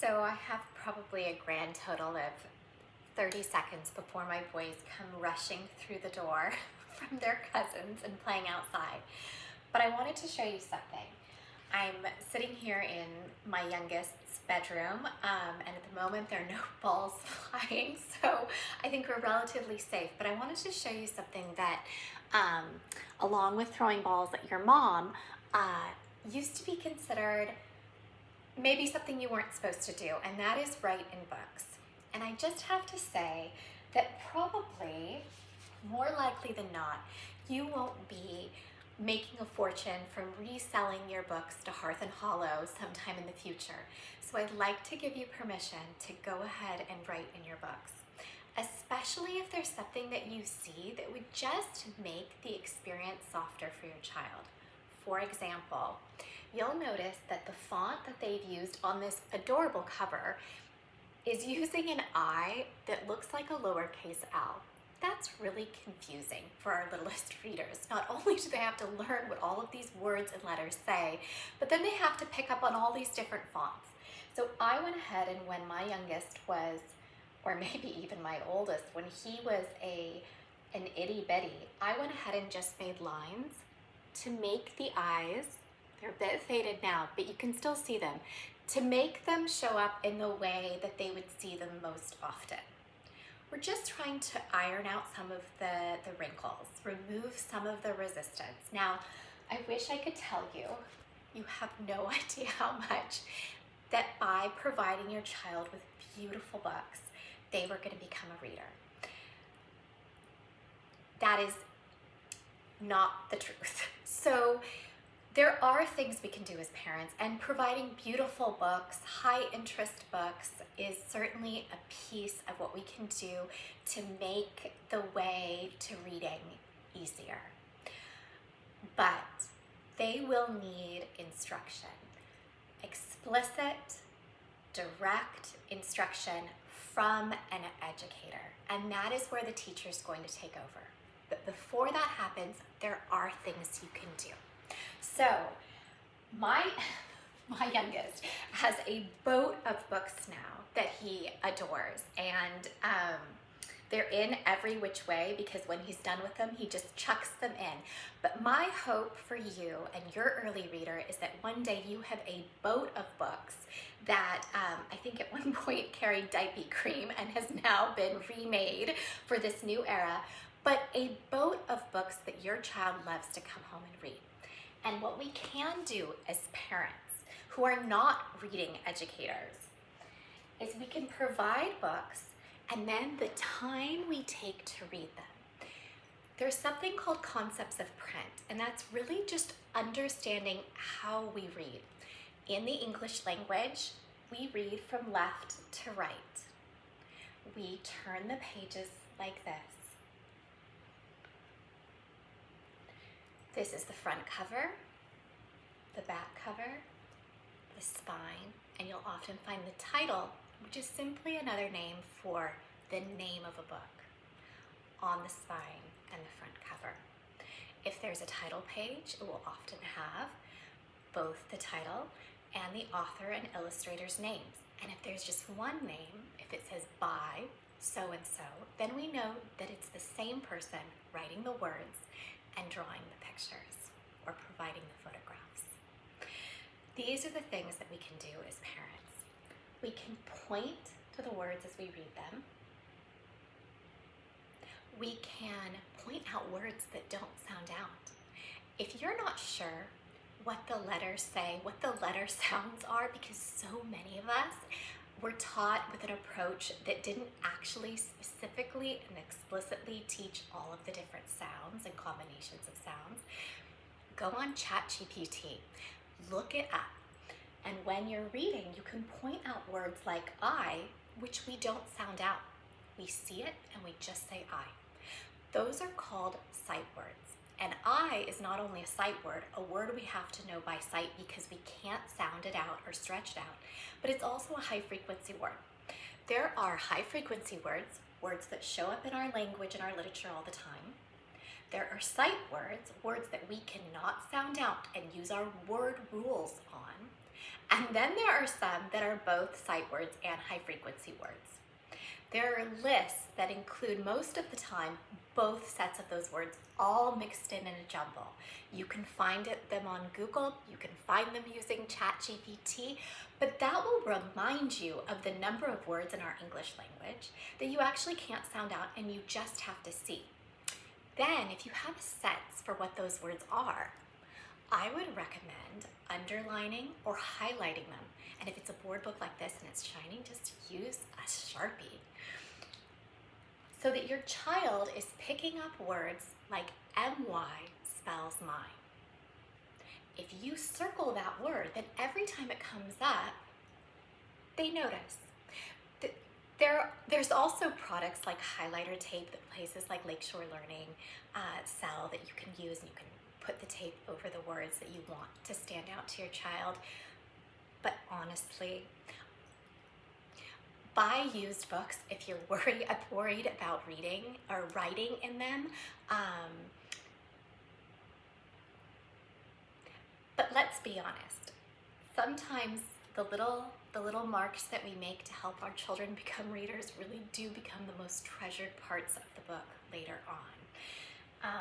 So I have probably a grand total of 30 seconds before my boys come rushing through the door from their cousins and playing outside. But I wanted to show you something. I'm sitting here in my youngest's bedroom, and at the moment there are no balls flying, so I think we're relatively safe. But I wanted to show you something that, along with throwing balls at your mom, used to be considered maybe something you weren't supposed to do, and that is write in books. And I just have to say that probably, more likely than not, you won't be making a fortune from reselling your books to Hearth and Hollow sometime in the future. So I'd like to give you permission to go ahead and write in your books, especially if there's something that you see that would just make the experience softer for your child. For example, you'll notice that the font that they've used on this adorable cover is using an I that looks like a lowercase l. That's really confusing for our littlest readers. Not only do they have to learn what all of these words and letters say, but then they have to pick up on all these different fonts. So I went ahead, and when my youngest was, or maybe even my oldest, when he was an itty bitty, I went ahead and just made lines to make the eyes, they're a bit faded now, but you can still see them, to make them show up in the way that they would see them most often. We're just trying to iron out some of the wrinkles, remove some of the resistance. Now, I wish I could tell you, you have no idea how much, that by providing your child with beautiful books, they were going to become a reader. That is not the truth. So there are things we can do as parents, and providing beautiful books, high interest books, is certainly a piece of what we can do to make the way to reading easier. But they will need instruction. Explicit, direct instruction from an educator. And that is where the teacher is going to take over. But before that happens, there are things you can do. So my youngest has a boat of books now that he adores, and they're in every which way, because when he's done with them, he just chucks them in. But my hope for you and your early reader is that one day you have a boat of books that I think at one point carried diaper cream and has now been remade for this new era, but a boat of books that your child loves to come home and read. And what we can do as parents who are not reading educators is we can provide books, and then the time we take to read them. There's something called concepts of print, and that's really just understanding how we read. In the English language, we read from left to right. We turn the pages like this. This is the front cover, the back cover, the spine, and you'll often find the title, which is simply another name for the name of a book, on the spine and the front cover. If there's a title page, it will often have both the title and the author and illustrator's names. And if there's just one name, if it says by so-and-so, then we know that it's the same person writing the words and drawing the pictures or providing the photographs. These are the things that we can do as parents. We can point to the words as we read them. We can point out words that don't sound out. If you're not sure what the letters say, what the letter sounds are, because so many of us were taught with an approach that didn't actually specifically and explicitly teach all of the different sounds and combinations of sounds, go on ChatGPT, look it up, and when you're reading, you can point out words like I, which we don't sound out. We see it and we just say I. Those are called sight words. And I is not only a sight word, a word we have to know by sight because we can't sound it out or stretch it out, but it's also a high frequency word. There are high frequency words, words that show up in our language and our literature all the time. There are sight words, words that we cannot sound out and use our word rules on. And then there are some that are both sight words and high frequency words. There are lists that include most of the time both sets of those words all mixed in a jumble. You can find them on Google, you can find them using ChatGPT, but that will remind you of the number of words in our English language that you actually can't sound out and you just have to see. Then, if you have a sense for what those words are, I would recommend underlining or highlighting them. And if it's a board book like this and it's shiny, just use a Sharpie, so that your child is picking up words like MY spells mine. If you circle that word, then every time it comes up, they notice. There's also products like highlighter tape that places like Lakeshore Learning sell that you can use, and you can put the tape over the words that you want to stand out to your child. But honestly, buy used books if you're worried about reading or writing in them. But let's be honest, sometimes the little marks that we make to help our children become readers really do become the most treasured parts of the book later on.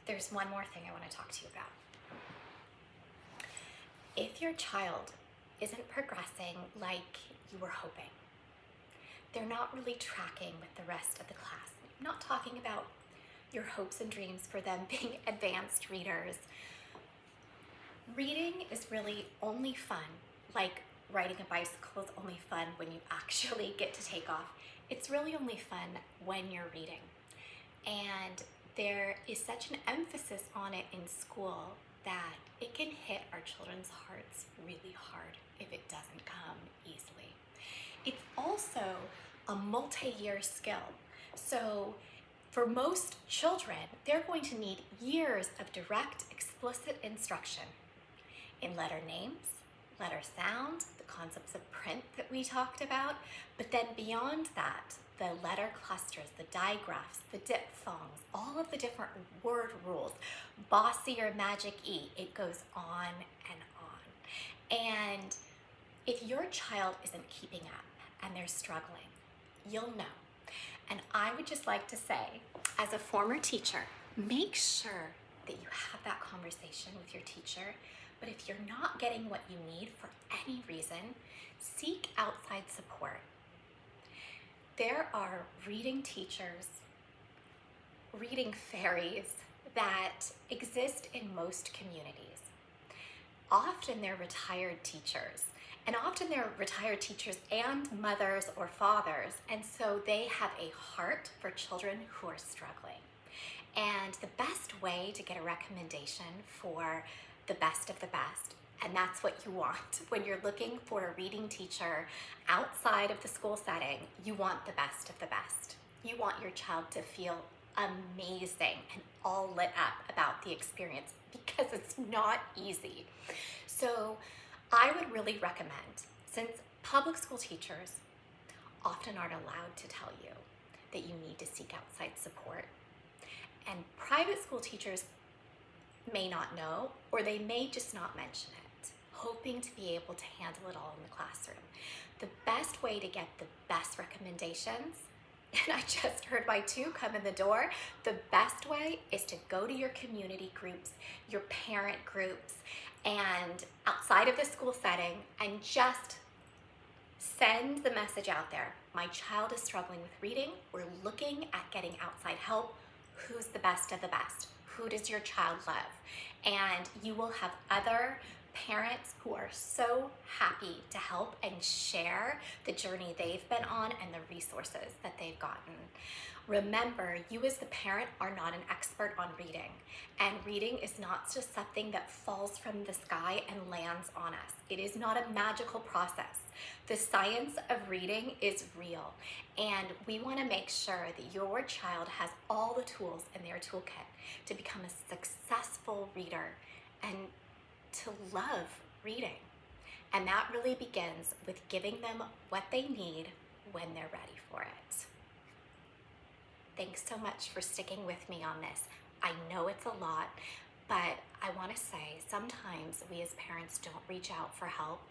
There's one more thing I want to talk to you about. If your child isn't progressing like you were hoping, they're not really tracking with the rest of the class. I'm not talking about your hopes and dreams for them being advanced readers. Reading is really only fun, like riding a bicycle is only fun when you actually get to take off. It's really only fun when you're reading. And there is such an emphasis on it in school that it can hit our children's hearts really hard if it doesn't come easily. It's also a multi-year skill. So for most children, they're going to need years of direct, explicit instruction in letter names, letter sounds, the concepts of print that we talked about, but then beyond that, the letter clusters, the digraphs, the diphthongs, all of the different word rules, bossy or magic E, it goes on and on. And if your child isn't keeping up and they're struggling, you'll know. And I would just like to say, as a former teacher, make sure that you have that conversation with your teacher. But if you're not getting what you need for any reason, seek outside support. There are reading teachers, reading fairies that exist in most communities. Often they're retired teachers, and often they're retired teachers and mothers or fathers, and so they have a heart for children who are struggling. And the best way to get a recommendation for the best of the best, and that's what you want when you're looking for a reading teacher outside of the school setting, you want the best of the best. You want your child to feel amazing and all lit up about the experience, because it's not easy. So I would really recommend, since public school teachers often aren't allowed to tell you that you need to seek outside support, and private school teachers may not know, or they may just not mention it, hoping to be able to handle it all in the classroom. The best way to get the best recommendations, and I just heard my two come in the door, the best way is to go to your community groups, your parent groups, and outside of the school setting, and just send the message out there. My child is struggling with reading. We're looking at getting outside help. Who's the best of the best? Who does your child love? And you will have other parents who are so happy to help and share the journey they've been on and the resources that they've gotten. Remember, you as the parent are not an expert on reading, and reading is not just something that falls from the sky and lands on us. It is not a magical process. The science of reading is real, and we want to make sure that your child has all the tools in their toolkit to become a successful reader and to love reading. And that really begins with giving them what they need when they're ready for it. Thanks so much for sticking with me on this. I know it's a lot, But I want to say sometimes we as parents don't reach out for help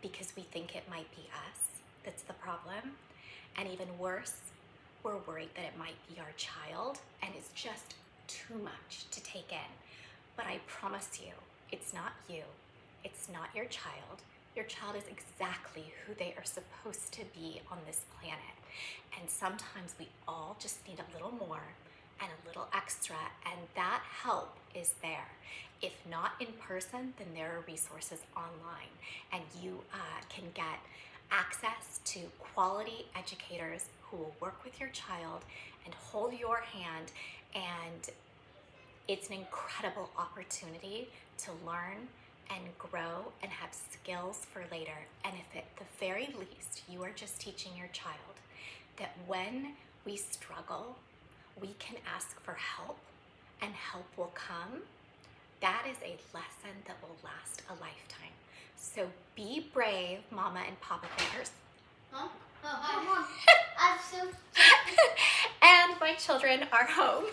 because we think it might be us that's the problem. And even worse, we're worried that it might be our child and it's just too much to take in. But I promise you, it's not you. It's not your child. Your child is exactly who they are supposed to be on this planet. And sometimes we all just need a little more and a little extra, and that help is there. If not in person, then there are resources online, and you can get access to quality educators who will work with your child and hold your hand, and it's an incredible opportunity to learn and grow and have skills for later. And if at the very least you are just teaching your child that when we struggle, we can ask for help and help will come, that is a lesson that will last a lifetime. So be brave, Mama and Papa Bears. Huh? Oh, I'm so And my children are home.